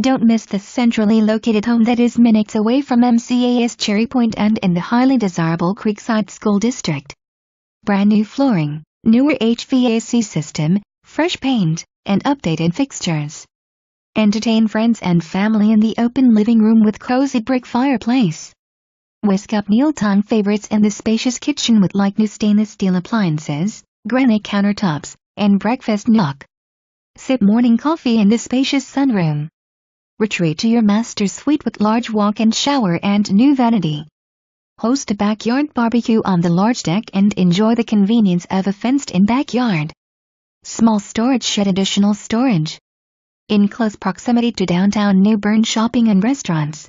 Don't miss this centrally located home that is minutes away from MCAS-Cherry Point and in the highly desirable Creekside School District. Brand new flooring, newer HVAC system, fresh paint, and updated fixtures. Entertain friends and family in the open living room with cozy brick fireplace. Whisk up mealtime favorites in the spacious kitchen with like new stainless steel appliances, granite countertops, and breakfast nook. Sip morning coffee in the spacious sunroom. Retreat to your master suite with large walk-in shower and new vanity. Host a backyard barbecue on the large deck and enjoy the convenience of a fenced-in backyard. Small storage shed, additional storage. In close proximity to downtown New Bern shopping and restaurants.